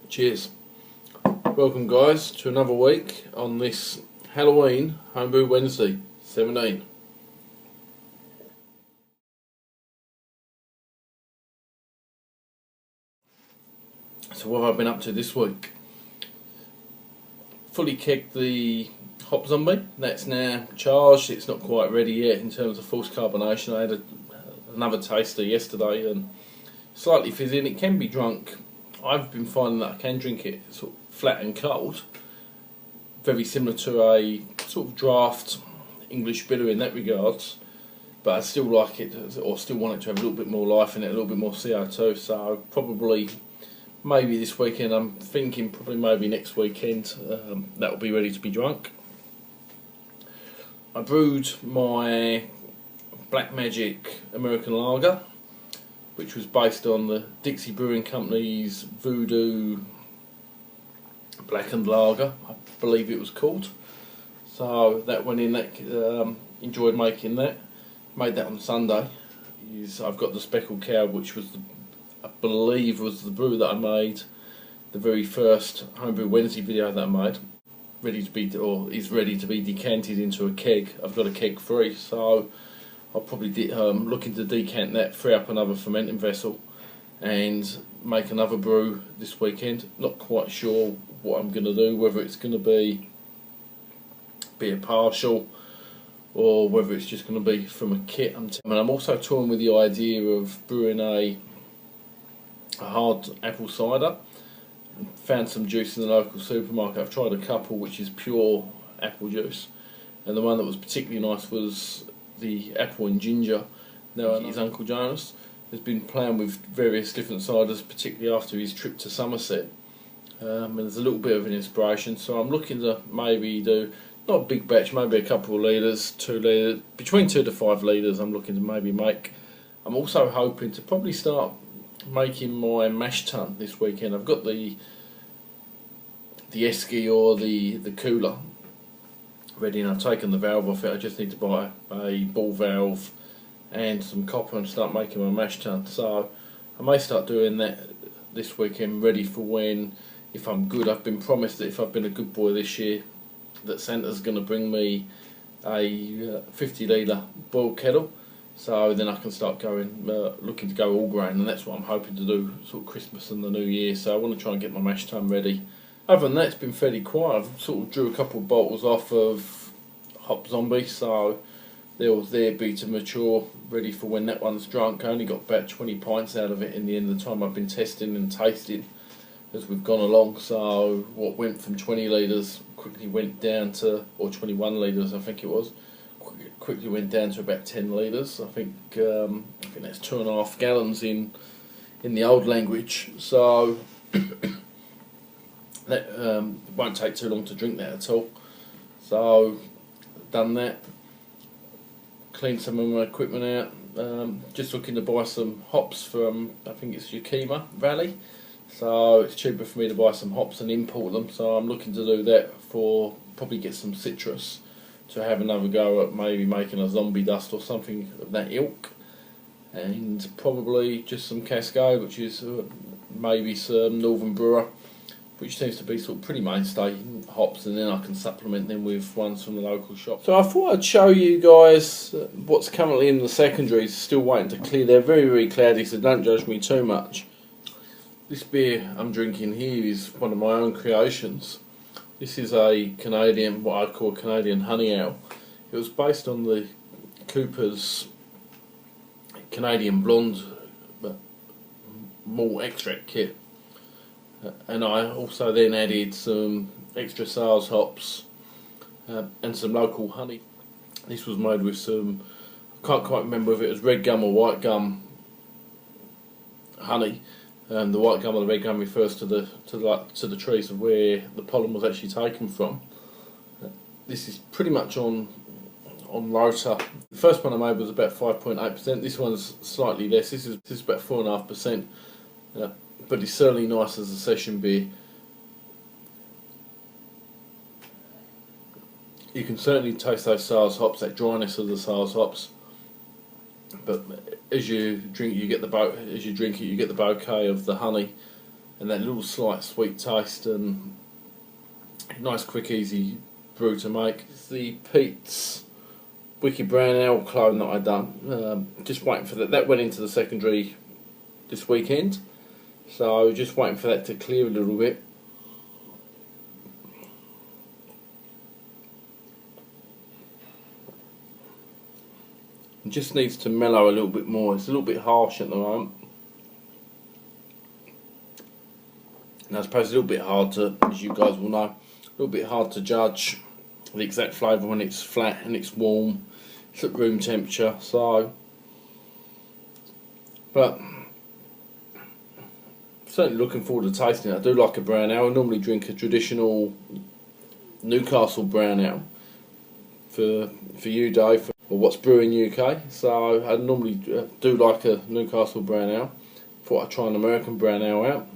Cheers. Welcome guys to another week on this Halloween Homebrew Wednesday 17. So what have I been up to this week? Fully kegged the Hop Zombie. That's now charged. It's not quite ready yet in terms of forced carbonation. I had another taster yesterday and slightly fizzy, and it can be drunk. I've been finding that I can drink it sort of flat and cold, very similar to a sort of draft English bitter in that regards, but I still like it, or still want it to have a little bit more life in it, a little bit more CO2, so probably maybe this weekend, I'm thinking probably maybe next weekend, that will be ready to be drunk. I brewed my Black Magic American Lager, which was based on the Dixie Brewing Company's Voodoo Blackened Lager, I believe it was called. So that went in, that enjoyed making that. Made that on Sunday. I've got the Speckled Cow, which was I believe was the brew that I made, the very first Homebrew Wednesday video that I made. Is ready to be decanted into a keg. I've got a keg free, so I'll probably looking to decant that, free up another fermenting vessel, and make another brew this weekend. Not quite sure what I'm going to do, whether it's going to be a partial or whether it's just going to be from a kit. And I'm also toying with the idea of brewing a hard apple cider. Found some juice in the local supermarket. I've tried a couple which is pure apple juice, and the one that was particularly nice was the apple and ginger. Now his Uncle Jonas has been playing with various different ciders, particularly after his trip to Somerset, and there's a little bit of an inspiration, so I'm looking to maybe do, not a big batch, maybe a couple of litres, 2 litres, between 2 to 5 litres I'm looking to maybe make. I'm also hoping to probably start making my mash tun this weekend. I've got the esky or the cooler ready, and I've taken the valve off it. I just need to buy a ball valve and some copper and start making my mash tun. So I may start doing that this weekend, ready for when, if I'm good, I've been promised that if I've been a good boy this year, that Santa's going to bring me a 50 litre boiled kettle, so then I can start going, looking to go all grain, and that's what I'm hoping to do sort of Christmas and the New Year. So I want to try and get my mash tun ready. Other than that, it's been fairly quiet. I've sort of drew a couple of bottles off of Hop Zombie, so they'll be to mature, ready for when that one's drunk. I only got about 20 pints out of it in the end of the time I've been testing and tasting as we've gone along. So what went from 20 litres quickly went down to, or 21 litres I think it was, quickly went down to about 10 litres. I think that's 2.5 gallons in the old language. So that won't take too long to drink that at all. So done that, cleaned some of my equipment out, just looking to buy some hops from, I think it's Yakima Valley, so it's cheaper for me to buy some hops and import them, so I'm looking to do that, for probably get some citrus to have another go at maybe making a zombie dust or something of that ilk, and probably just some Cascade, which is maybe some Northern Brewer, which tends to be sort of pretty mainstay hops, and then I can supplement them with ones from the local shop. So I thought I'd show you guys what's currently in the secondaries, still waiting to clear. They're very, very cloudy, so don't judge me too much. This beer I'm drinking here is one of my own creations. This is a Canadian, what I call Canadian honey ale. It was based on the Cooper's Canadian blonde malt extract kit. And I also then added some extra sales hops and some local honey. This was made with some, I can't quite remember if it was red gum or white gum honey. The white gum or the red gum refers to the trees of where the pollen was actually taken from. This is pretty much on rota. The first one I made was about 5.8%. This one's slightly less. This is about 4.5%. But it's certainly nice as a session beer. You can certainly taste those sales hops, that dryness of the sales hops. But as you drink, you get the bouquet of the honey and that little slight sweet taste, and nice, quick, easy brew to make. It's the Pete's Wicked Brown Ale clone that I done. Just waiting for that. That went into the secondary this weekend, so just waiting for that to clear a little bit. It just needs to mellow a little bit more. It's a little bit harsh at the moment. And I suppose a little bit hard to, as you guys will know, a little bit hard to judge the exact flavour when it's flat and it's warm. It's at room temperature, so. But certainly looking forward to tasting it. I do like a brown ale. I normally drink a traditional Newcastle brown ale for you, Dave, or what's brewing UK. So I normally do like a Newcastle brown ale. Thought I'd try an American brown ale out.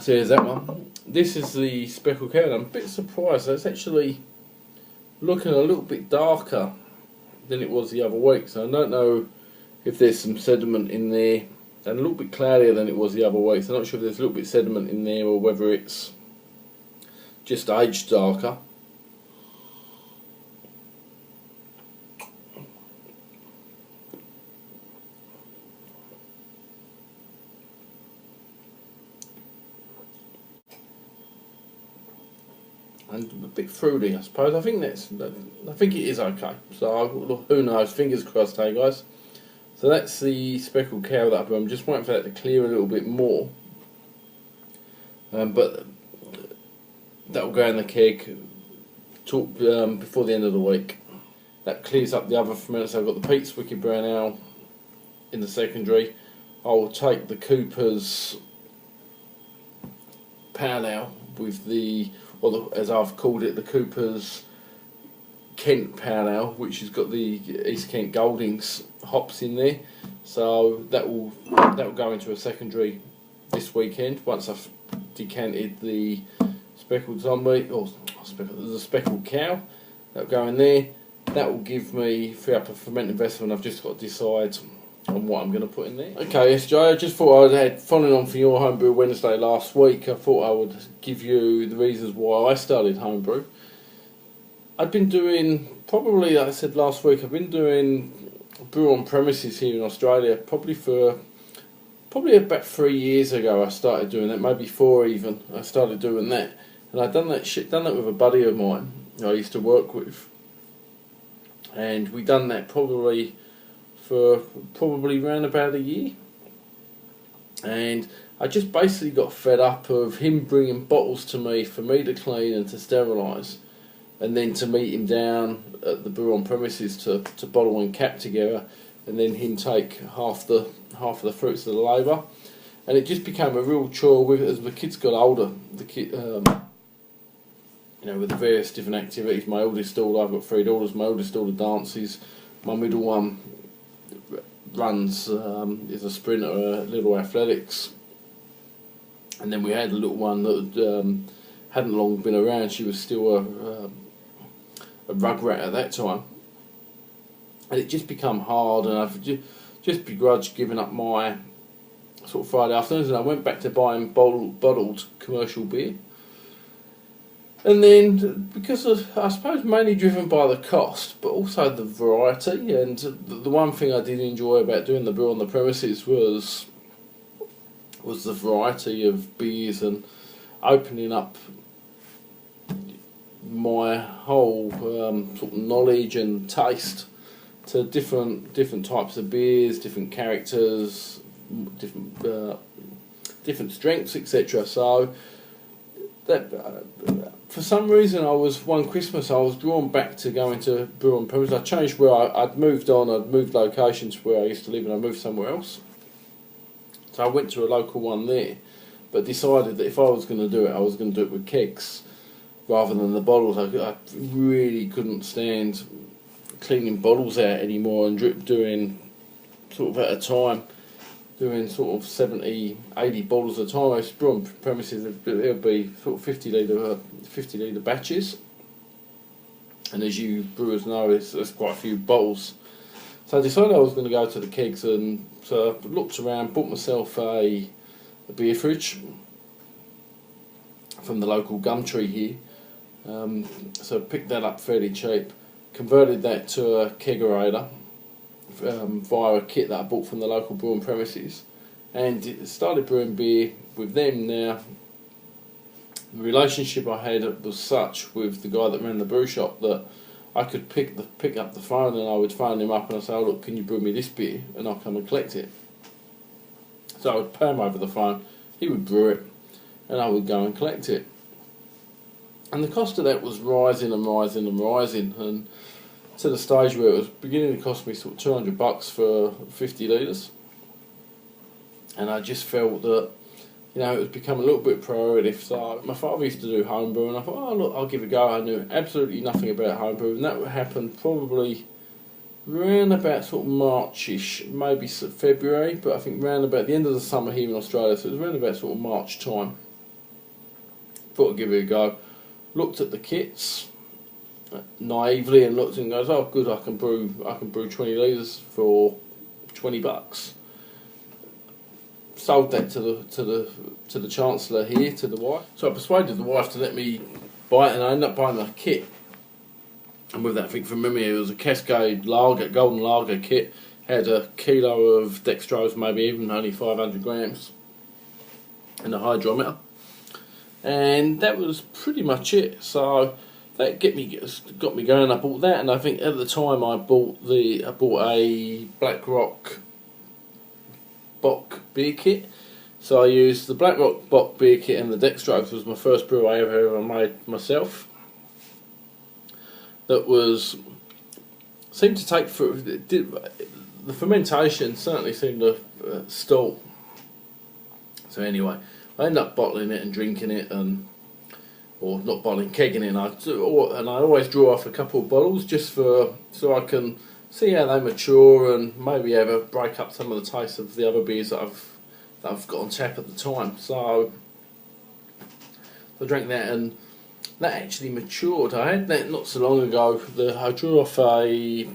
So here's that one. This is the Speckled Cow. I'm a bit surprised. It's actually looking a little bit darker than it was the other week. So I don't know if there's some sediment in there, and a little bit cloudier than it was the other week. So I'm not sure if there's a little bit of sediment in there or whether it's just aged darker. And a bit fruity, I suppose. I think it is okay. So who knows? Fingers crossed, hey guys. So that's the Speckled Cow that I'm just waiting for that to clear a little bit more. But that will go in the keg before the end of the week. That clears up the other fermenters. So I've got the Pete's Wicked Brown Ale in the secondary. I'll take the Cooper's Pale Ale with the, as I've called it, the Cooper's Kent Pale Ale, which has got the East Kent Goldings hops in there. So that will go into a secondary this weekend once I've decanted the Speckled Zombie, or the Speckled Cow. That'll go in there. That will give me free up a fermenting vessel, and I've just got to decide on what I'm going to put in there. Okay, SJ, I just thought following on from your Homebrew Wednesday last week, I thought I would give you the reasons why I started Homebrew. I've been doing, probably, like I said last week, I've been doing brew on premises here in Australia probably about 3 years ago. I started doing that, maybe 4 even. I started doing that, and I'd done that with a buddy of mine who I used to work with, and we done that probably around about a year. And I just basically got fed up of him bringing bottles to me for me to clean and to sterilise, and then to meet him down at the brew on premises to bottle and cap together, and then him take half the fruits of the labour. And it just became a real chore as the kids got older. With the various different activities. My oldest daughter, I've got 3 daughters. My oldest daughter dances. My middle one runs, is a sprinter, little athletics. And then we had a little one that hadn't long been around. She was still a rug rat at that time. And it just become hard, and I've just begrudged giving up my sort of Friday afternoons, and I went back to buying bottled commercial beer. And then, because of, I suppose, mainly driven by the cost, but also the variety, and the one thing I did enjoy about doing the brew on the premises was the variety of beers, and opening up my whole sort of knowledge and taste to different types of beers, different characters, different strengths, etc. So that for some reason, one Christmas I was drawn back to going to brew on premises. I changed where I'd moved on. I'd moved locations where I used to live, and I moved somewhere else. So I went to a local one there, but decided that if I was going to do it, I was going to do it with kegs rather than the bottles. I really couldn't stand cleaning bottles out anymore and doing sort of at a time, doing sort of 70, 80 bottles at a time. I used to brew on premises. It would be sort of 50 litre batches, and as you brewers know, it's quite a few bottles. So I decided I was going to go to the kegs and So I looked around, bought myself a beer fridge from the local Gumtree here. So picked that up fairly cheap, converted that to a kegerator via a kit that I bought from the local brewing premises, and started brewing beer with them. Now, the relationship I had was such with the guy that ran the brew shop that I could pick up the phone and I would phone him up and I'd say, oh, look, can you brew me this beer? And I'll come and collect it. So I would pay him over the phone, he would brew it, and I would go and collect it. And the cost of that was rising and rising and rising, and to the stage where it was beginning to cost me sort of $200 for 50 litres. And I just felt that, you know, it was becoming a little bit prohibitive. So my father used to do homebrew, and I thought, oh look, I'll give it a go. I knew absolutely nothing about homebrew, and that would happen probably around about sort of Marchish, maybe February, but I think around about the end of the summer here in Australia, so it was around about sort of March time. Thought I'd give it a go. Looked at the kits naively and looked and goes, oh good, I can brew 20 litres for $20. Sold that to the Chancellor here, to the wife. So I persuaded the wife to let me buy it, and I ended up buying a kit. And with that, I think from memory, it was a Cascade Lager, Golden Lager kit. Had a kilo of dextrose, maybe even only 500 grams, and a hydrometer. And that was pretty much it. So that got me going. I bought that, and I think at the time I bought a Black Rock Bock beer kit. So I used the Black Rock Bock beer kit, and the dextrose was my first brew I ever made myself. That seemed to take for the fermentation certainly seemed to stall. So anyway, I ended up bottling it and drinking it, or not bottling, kegging it. And I always draw off a couple of bottles just so I can see how they mature and maybe ever break up some of the taste of the other beers that I've got on tap at the time. So I drank that, and that actually matured. I had that not so long ago. I drew off a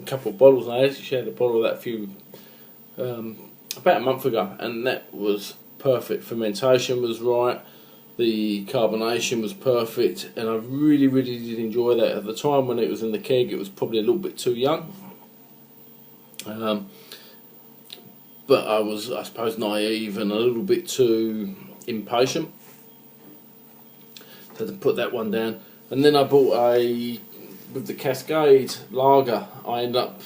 couple of bottles, and I actually had a bottle of that about a month ago, and that was perfect. Fermentation was right, the carbonation was perfect, and I really, really did enjoy that. At the time when it was in the keg, it was probably a little bit too young. But I was, I suppose, naive and a little bit too impatient. So to put that one down, and then I bought with the Cascade Lager, I ended up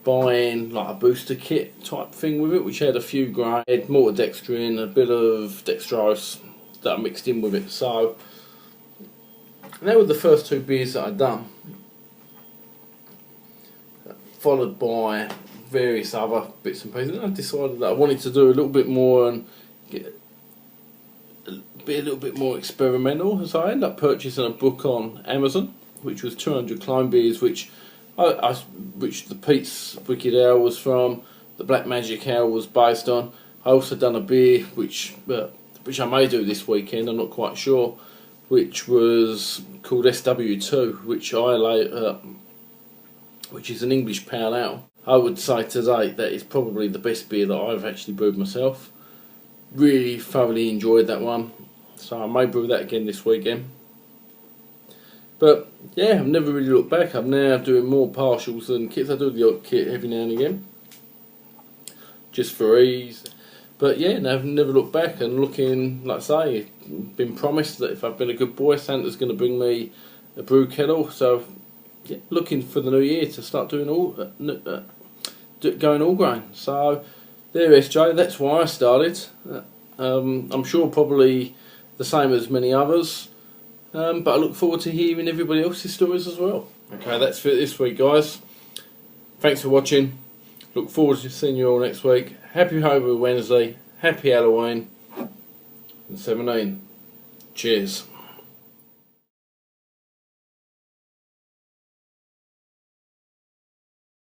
buying like a booster kit type thing with it, which had a few grains, had maltodextrin, a bit of dextrose that I mixed in with it. So that were the first two beers that I'd done, followed by various other bits and pieces. And I decided that I wanted to do a little bit more and be a little bit more experimental, so I ended up purchasing a book on Amazon, which was 200 clone beers, which the Pete's Wicked Ale was from, the Black Magic Ale was based on. I also done a beer which I may do this weekend, I'm not quite sure, which was called SW2, which is an English pale ale. I would say today that is probably the best beer that I've actually brewed myself. Really thoroughly enjoyed that one, so I may brew that again this weekend. But yeah, I've never really looked back. I'm now doing more partials than kits. I do the odd kit every now and again, just for ease. But yeah, I've never looked back, and looking, like I say, been promised that if I've been a good boy, Santa's going to bring me a brew kettle. So yeah, looking for the new year to start doing going all grain. So there, SJ, that's why I started. I'm sure probably the same as many others, but I look forward to hearing everybody else's stories as well. Okay, that's for this week, guys. Thanks for watching. Look forward to seeing you all next week. Happy Homebrew Wednesday. Happy Halloween. And 17. Cheers.